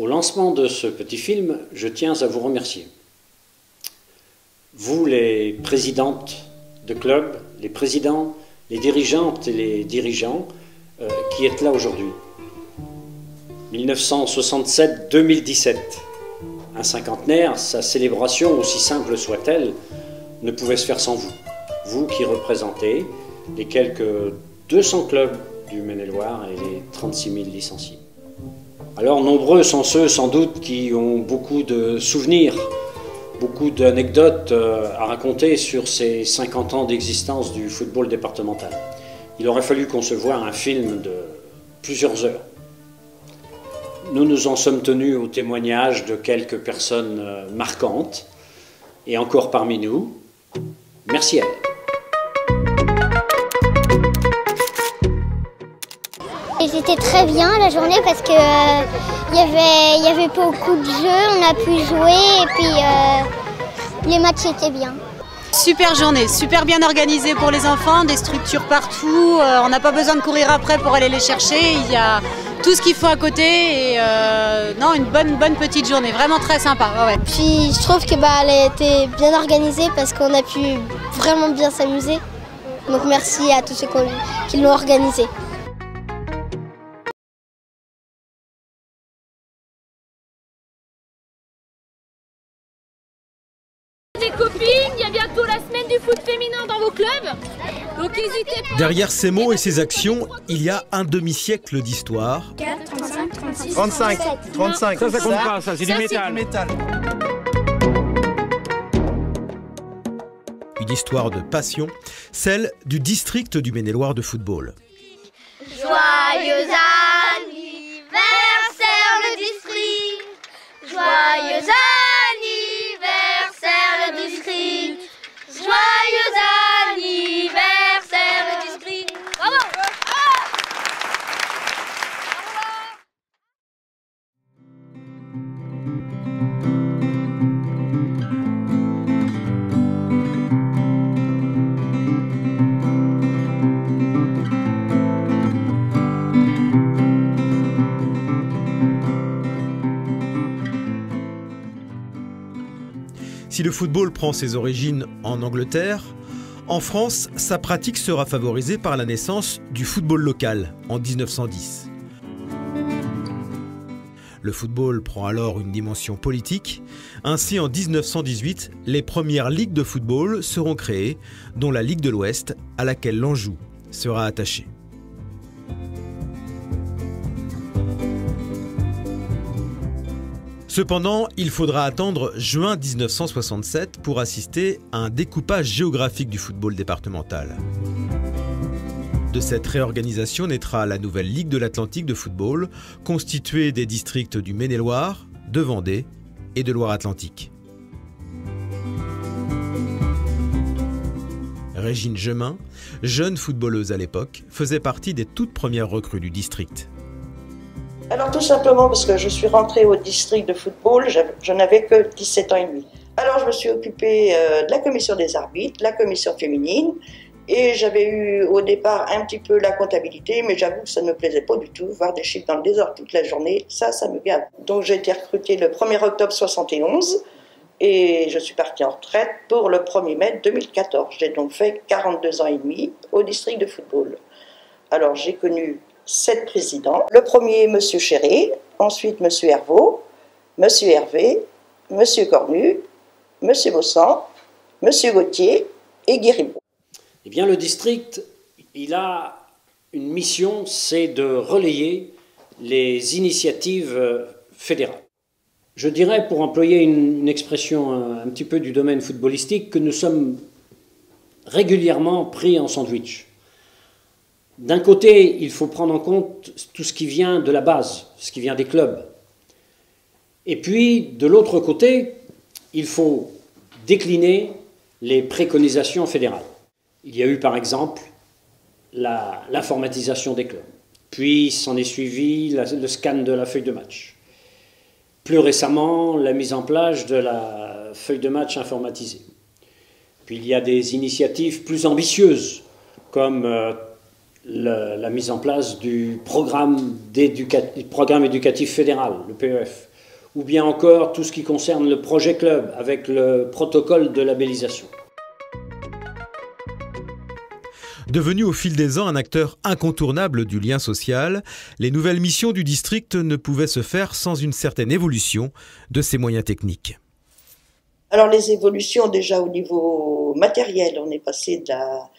Au lancement de ce petit film, je tiens à vous remercier. Vous, les présidentes de clubs, les présidents, les dirigeantes et les dirigeants qui êtes là aujourd'hui. 1967-2017, un cinquantenaire, sa célébration, aussi simple soit-elle, ne pouvait se faire sans vous. Vous qui représentez les quelques 200 clubs du Maine-et-Loire et les 36 000 licenciés. Alors nombreux sont ceux sans doute qui ont beaucoup de souvenirs, beaucoup d'anecdotes à raconter sur ces 50 ans d'existence du football départemental. Il aurait fallu concevoir un film de plusieurs heures. Nous nous en sommes tenus au témoignage de quelques personnes marquantes, et encore parmi nous, merci à elles. C'était très bien la journée parce que y avait beaucoup de jeux, on a pu jouer et puis les matchs étaient bien. Super journée, super bien organisée pour les enfants, des structures partout, on n'a pas besoin de courir après pour aller les chercher, il y a tout ce qu'il faut à côté et non, une bonne petite journée, vraiment très sympa. Ouais. Puis je trouve que elle a été bien organisée parce qu'on a pu vraiment bien s'amuser. Donc merci à tous ceux qui l'ont organisée. Les copines, il y a bientôt la semaine du foot féminin dans vos clubs. Donc n'hésitez pas. Derrière ces mots et ces actions, il y a un demi-siècle d'histoire. 4, 35, 36, 35, 35. Ça compte pas, ça c'est du métal. Une histoire de passion, celle du district du Maine-et-Loire de football. Joyeux anniversaire le district. Joyeux anniversaire le district. Joyeux anniversaire le district. Bravo. Si le football prend ses origines en Angleterre, en France, sa pratique sera favorisée par la naissance du football local en 1910. Le football prend alors une dimension politique. Ainsi, en 1918, les premières ligues de football seront créées, dont la Ligue de l'Ouest, à laquelle l'Anjou sera attaché. Cependant, il faudra attendre juin 1967 pour assister à un découpage géographique du football départemental. De cette réorganisation naîtra la nouvelle Ligue de l'Atlantique de football, constituée des districts du Maine-et-Loire, de Vendée et de Loire-Atlantique. Régine Gemin, jeune footballeuse à l'époque, faisait partie des toutes premières recrues du district. Alors tout simplement parce que je suis rentrée au district de football, je n'avais que 17 ans et demi. Alors je me suis occupée de la commission des arbitres, la commission féminine, et j'avais eu au départ un petit peu la comptabilité, mais j'avoue que ça ne me plaisait pas du tout, voir des chiffres dans le désordre toute la journée, ça me gave. Donc j'ai été recrutée le 1er octobre 71, et je suis partie en retraite pour le 1er mai 2014. J'ai donc fait 42 ans et demi au district de football. Alors j'ai connu 7 présidents. Le premier, M. Chéré, ensuite M. Hervaux, M. Hervé, M. Cornu, M. Bossan, M. Gauthier et Guéribaud. Eh bien, le district, il a une mission, c'est de relayer les initiatives fédérales. Je dirais, pour employer une expression un petit peu du domaine footballistique, que nous sommes régulièrement pris en sandwich. D'un côté, il faut prendre en compte tout ce qui vient de la base, ce qui vient des clubs. Et puis, de l'autre côté, il faut décliner les préconisations fédérales. Il y a eu, par exemple, l'informatisation des clubs. Puis, s'en est suivi le scan de la feuille de match. Plus récemment, la mise en place de la feuille de match informatisée. Puis, il y a des initiatives plus ambitieuses, comme la mise en place du programme éducatif fédéral, le PEF, ou bien encore tout ce qui concerne le projet club avec le protocole de labellisation. Devenu au fil des ans un acteur incontournable du lien social, les nouvelles missions du district ne pouvaient se faire sans une certaine évolution de ses moyens techniques. Alors les évolutions déjà au niveau matériel, on est passé de la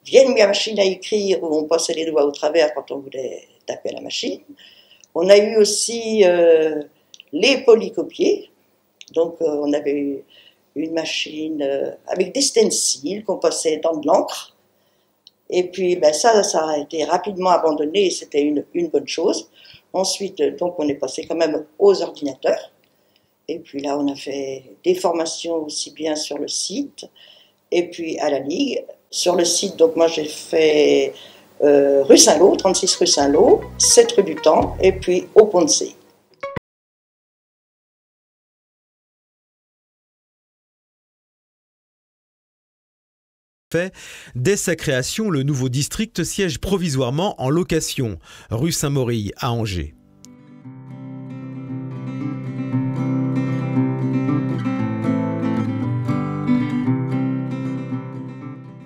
vieille machine à écrire où on passait les doigts au travers quand on voulait taper à la machine. On a eu aussi les polycopiers, donc on avait une machine avec des stencils qu'on passait dans de l'encre. Et puis ça a été rapidement abandonné et c'était une bonne chose. Ensuite, donc on est passé quand même aux ordinateurs. Et puis là, on a fait des formations aussi bien sur le site et puis à la Ligue. Sur le site, donc moi j'ai fait rue Saint-Lô, 36 rue Saint-Lô, 7 rue du Temple et puis au Ponce. Dès sa création, le nouveau district siège provisoirement en location, rue Saint-Maury à Angers.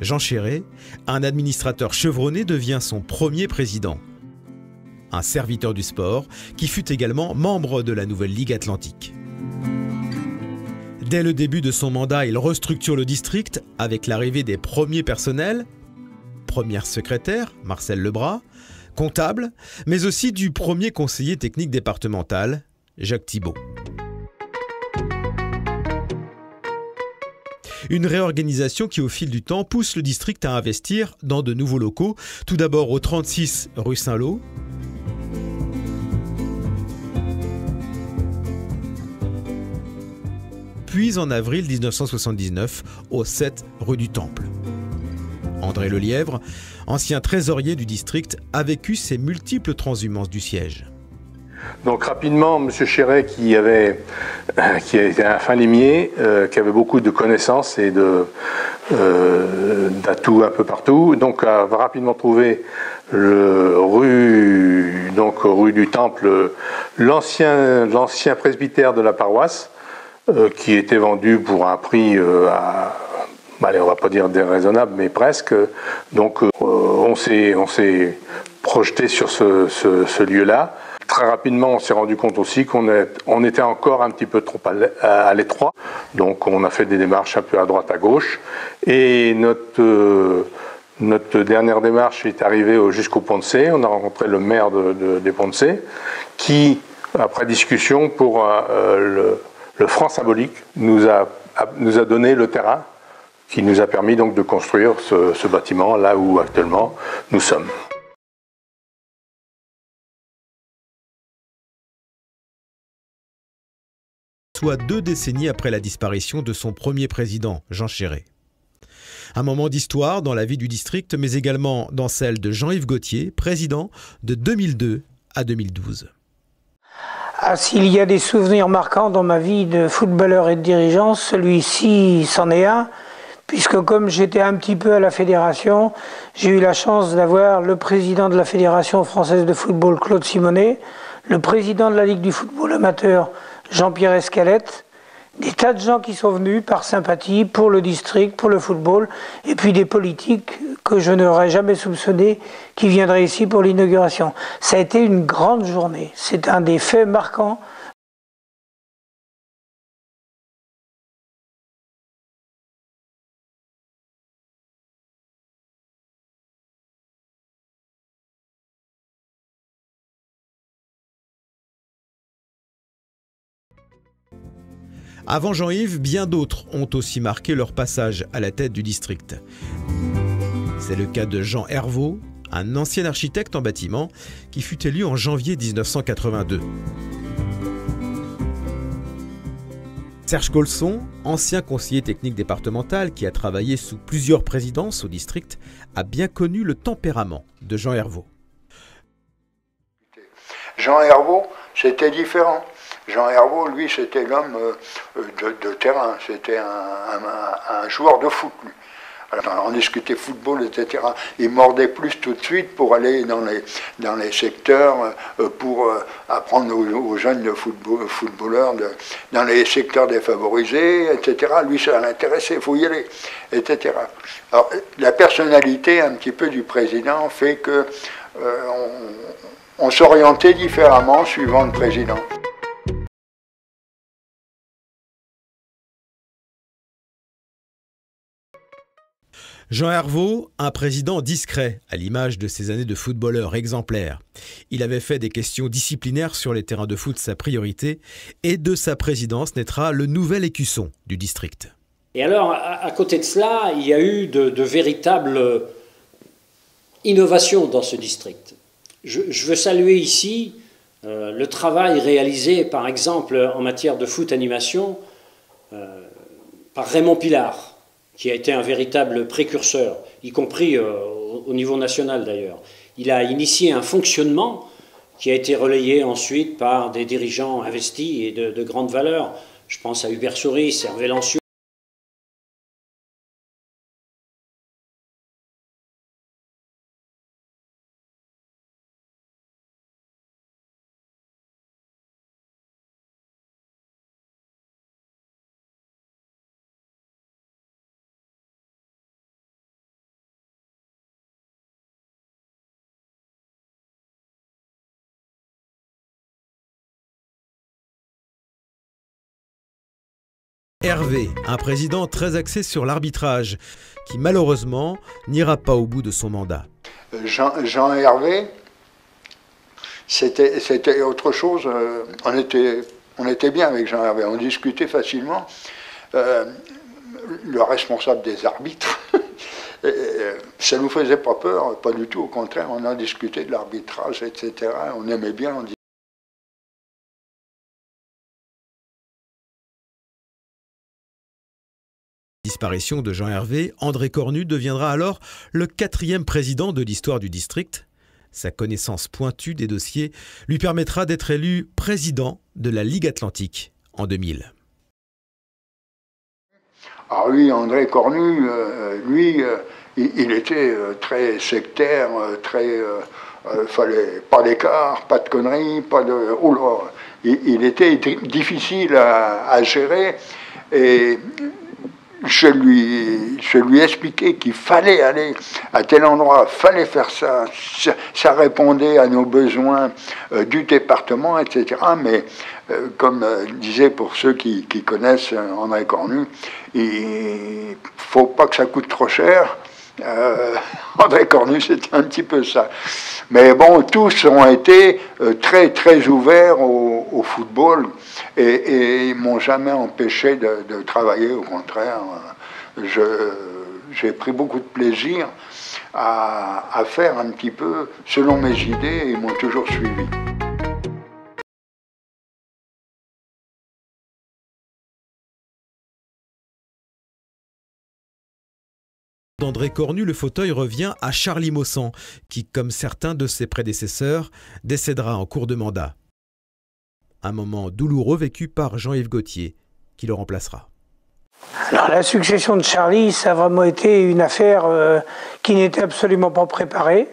Jean Chéret, un administrateur chevronné, devient son premier président. Un serviteur du sport qui fut également membre de la Nouvelle Ligue Atlantique. Dès le début de son mandat, il restructure le district avec l'arrivée des premiers personnels, première secrétaire, Marcel Lebras, comptable, mais aussi du premier conseiller technique départemental, Jacques Thibault. Une réorganisation qui, au fil du temps, pousse le district à investir dans de nouveaux locaux, tout d'abord au 36 rue Saint-Lô, puis en avril 1979 au 7 rue du Temple. André Lelièvre, ancien trésorier du district, a vécu ces multiples transhumances du siège. Donc rapidement, M. Chéret, qui était un fin limier, qui avait beaucoup de connaissances et d'atouts un peu partout, donc a rapidement trouvé rue du Temple, l'ancien presbytère de la paroisse, qui était vendu pour un prix allez, on va pas dire déraisonnable, mais presque. Donc on s'est projeté sur ce lieu-là. Très rapidement, on s'est rendu compte aussi qu'on était encore un petit peu trop à l'étroit. Donc on a fait des démarches un peu à droite, à gauche. Et notre dernière démarche est arrivée jusqu'au Ponce. On a rencontré le maire des Ponce, qui, après discussion pour le franc symbolique, nous a donné le terrain qui nous a permis donc de construire ce bâtiment là où actuellement nous sommes. Soit 2 décennies après la disparition de son premier président, Jean Chéret. Un moment d'histoire dans la vie du district, mais également dans celle de Jean-Yves Gauthier, président de 2002 à 2012. Ah, s'il y a des souvenirs marquants dans ma vie de footballeur et de dirigeant, celui-ci c'en est un, puisque comme j'étais un petit peu à la fédération, j'ai eu la chance d'avoir le président de la Fédération française de football, Claude Simonet, le président de la Ligue du football amateur, Jean-Pierre Escalette, des tas de gens qui sont venus par sympathie pour le district, pour le football, et puis des politiques que je n'aurais jamais soupçonné qui viendraient ici pour l'inauguration. Ça a été une grande journée. C'est un des faits marquants. Avant Jean-Yves, bien d'autres ont aussi marqué leur passage à la tête du district. C'est le cas de Jean Herveau, un ancien architecte en bâtiment qui fut élu en janvier 1982. Serge Colson, ancien conseiller technique départemental qui a travaillé sous plusieurs présidences au district, a bien connu le tempérament de Jean Herveau. Jean Herveau, c'était différent. Jean Herveau, lui, c'était l'homme de terrain, c'était un joueur de foot, lui. Alors, on discutait football, etc. Ils mordaient plus tout de suite pour aller dans les secteurs, pour apprendre aux jeunes de footballeurs dans les secteurs défavorisés, etc. Lui, ça l'intéressait, il faut y aller, etc. Alors, la personnalité un petit peu du président fait que on s'orientait différemment suivant le président. Jean Herveau, un président discret, à l'image de ses années de footballeur exemplaire. Il avait fait des questions disciplinaires sur les terrains de foot sa priorité, et de sa présidence naîtra le nouvel écusson du district. Et alors, à côté de cela, il y a eu de véritables innovations dans ce district. Je veux saluer ici le travail réalisé, par exemple, en matière de foot animation, par Raymond Pilard, qui a été un véritable précurseur, y compris au niveau national d'ailleurs. Il a initié un fonctionnement qui a été relayé ensuite par des dirigeants investis et de grande valeur. Je pense à Hubert Souris, Hervé Lancieux. Hervé, un président très axé sur l'arbitrage, qui malheureusement n'ira pas au bout de son mandat. Jean Hervé, c'était autre chose. On était bien avec Jean Hervé, on discutait facilement. Le responsable des arbitres, ça ne nous faisait pas peur, pas du tout, au contraire, on a discuté de l'arbitrage, etc. On aimait bien, on Disparition de Jean Hervé, André Cornu deviendra alors le 4e président de l'histoire du district. Sa connaissance pointue des dossiers lui permettra d'être élu président de la Ligue Atlantique en 2000. Ah oui, André Cornu, il était très sectaire, fallait pas d'écart, pas de conneries, pas de... Oh là, il était difficile à gérer et je lui expliquais qu'il fallait aller à tel endroit, fallait faire ça, ça répondait à nos besoins du département, etc. Mais comme disait pour ceux qui connaissent André Cornu, il faut pas que ça coûte trop cher. André Cornu, c'était un petit peu ça. Mais bon, tous ont été très très ouverts au football et ils m'ont jamais empêché de travailler. Au contraire, j'ai pris beaucoup de plaisir à faire un petit peu selon mes idées et ils m'ont toujours suivi. D'André Cornu, le fauteuil revient à Charlie Maussan, qui, comme certains de ses prédécesseurs, décédera en cours de mandat. Un moment douloureux vécu par Jean-Yves Gauthier, qui le remplacera. Alors la succession de Charlie, ça a vraiment été une affaire qui n'était absolument pas préparée,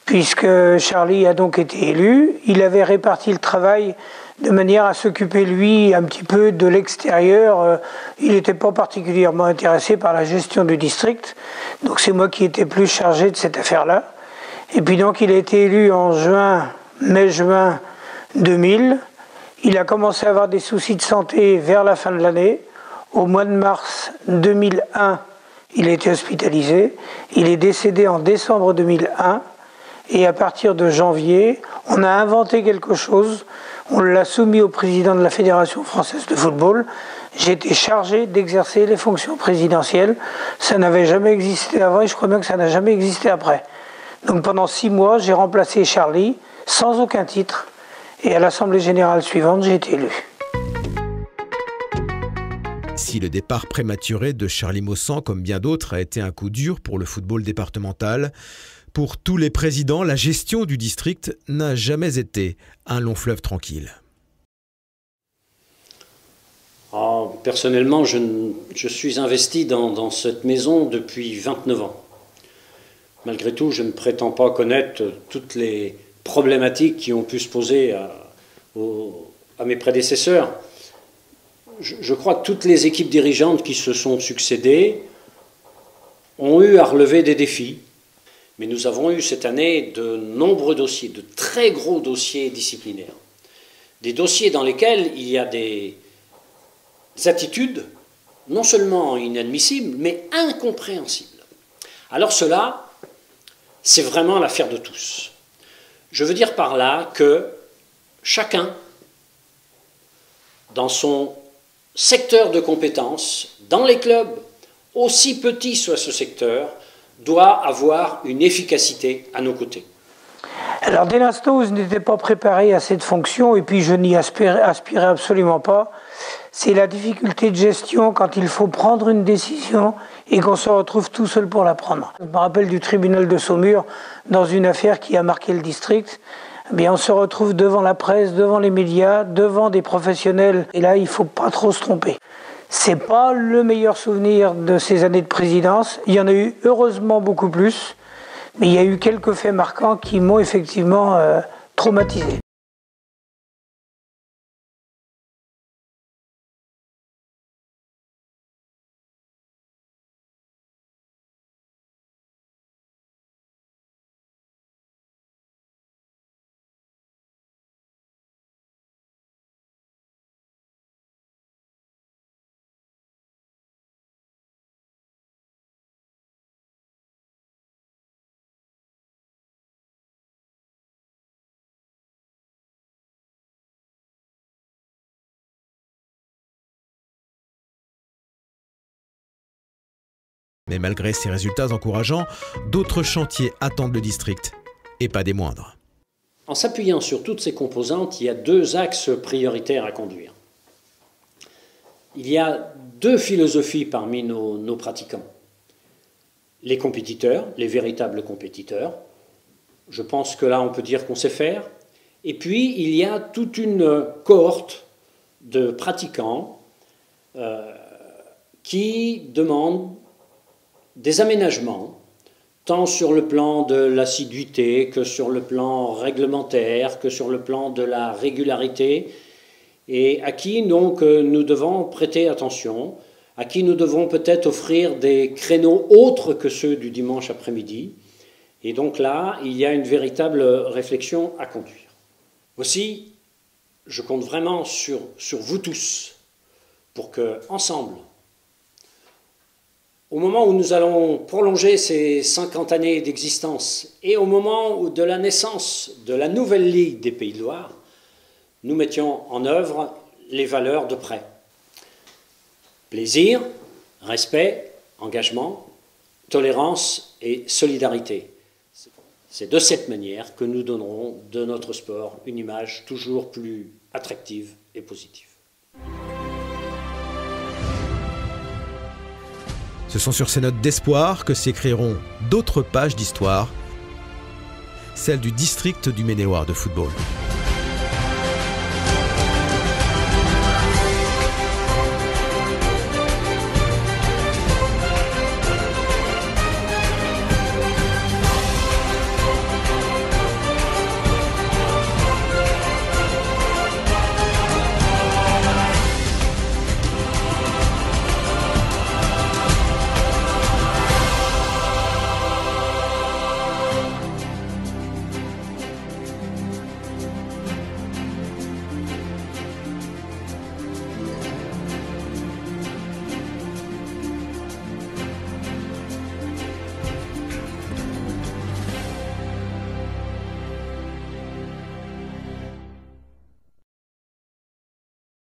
puisque Charlie a donc été élu. Il avait réparti le travail de manière à s'occuper, lui, un petit peu de l'extérieur. Il n'était pas particulièrement intéressé par la gestion du district. Donc c'est moi qui étais plus chargé de cette affaire-là. Et puis donc il a été élu en mai-juin 2000. Il a commencé à avoir des soucis de santé vers la fin de l'année. Au mois de mars 2001, il a été hospitalisé. Il est décédé en décembre 2001. Et à partir de janvier, on a inventé quelque chose. On l'a soumis au président de la Fédération française de football. J'ai été chargé d'exercer les fonctions présidentielles. Ça n'avait jamais existé avant et je crois bien que ça n'a jamais existé après. Donc pendant 6 mois, j'ai remplacé Charlie sans aucun titre. Et à l'Assemblée générale suivante, j'ai été élu. Si le départ prématuré de Charlie Maussan, comme bien d'autres, a été un coup dur pour le football départemental, pour tous les présidents, la gestion du district n'a jamais été un long fleuve tranquille. Personnellement, je suis investi dans cette maison depuis 29 ans. Malgré tout, je ne prétends pas connaître toutes les problématiques qui ont pu se poser à mes prédécesseurs. Je crois que toutes les équipes dirigeantes qui se sont succédées ont eu à relever des défis. Mais nous avons eu cette année de nombreux dossiers, de très gros dossiers disciplinaires. Des dossiers dans lesquels il y a des attitudes non seulement inadmissibles, mais incompréhensibles. Alors cela, c'est vraiment l'affaire de tous. Je veux dire par là que chacun, dans son secteur de compétences, dans les clubs, aussi petit soit ce secteur, doit avoir une efficacité à nos côtés. Alors dès l'instant où je n'étais pas préparé à cette fonction, et puis je n'y aspirais absolument pas, c'est la difficulté de gestion quand il faut prendre une décision et qu'on se retrouve tout seul pour la prendre. Je me rappelle du tribunal de Saumur, dans une affaire qui a marqué le district. Eh bien, on se retrouve devant la presse, devant les médias, devant des professionnels, et là il ne faut pas trop se tromper. C'est pas le meilleur souvenir de ces années de présidence, il y en a eu heureusement beaucoup plus, mais il y a eu quelques faits marquants qui m'ont effectivement traumatisé. Mais malgré ces résultats encourageants, d'autres chantiers attendent le district, et pas des moindres. En s'appuyant sur toutes ces composantes, il y a deux axes prioritaires à conduire. Il y a deux philosophies parmi nos pratiquants. Les compétiteurs, les véritables compétiteurs. Je pense que là, on peut dire qu'on sait faire. Et puis, il y a toute une cohorte de pratiquants qui demandent des aménagements, tant sur le plan de l'assiduité que sur le plan réglementaire, que sur le plan de la régularité, et à qui donc nous devons prêter attention, à qui nous devons peut-être offrir des créneaux autres que ceux du dimanche après-midi. Et donc là, il y a une véritable réflexion à conduire. Aussi, je compte vraiment sur vous tous pour que, ensemble, au moment où nous allons prolonger ces 50 années d'existence et au moment de la naissance de la nouvelle Ligue des Pays de Loire, nous mettions en œuvre les valeurs de près. Plaisir, respect, engagement, tolérance et solidarité. C'est de cette manière que nous donnerons de notre sport une image toujours plus attractive et positive. Ce sont sur ces notes d'espoir que s'écriront d'autres pages d'histoire, celle du district du Maine-et-Loire de football.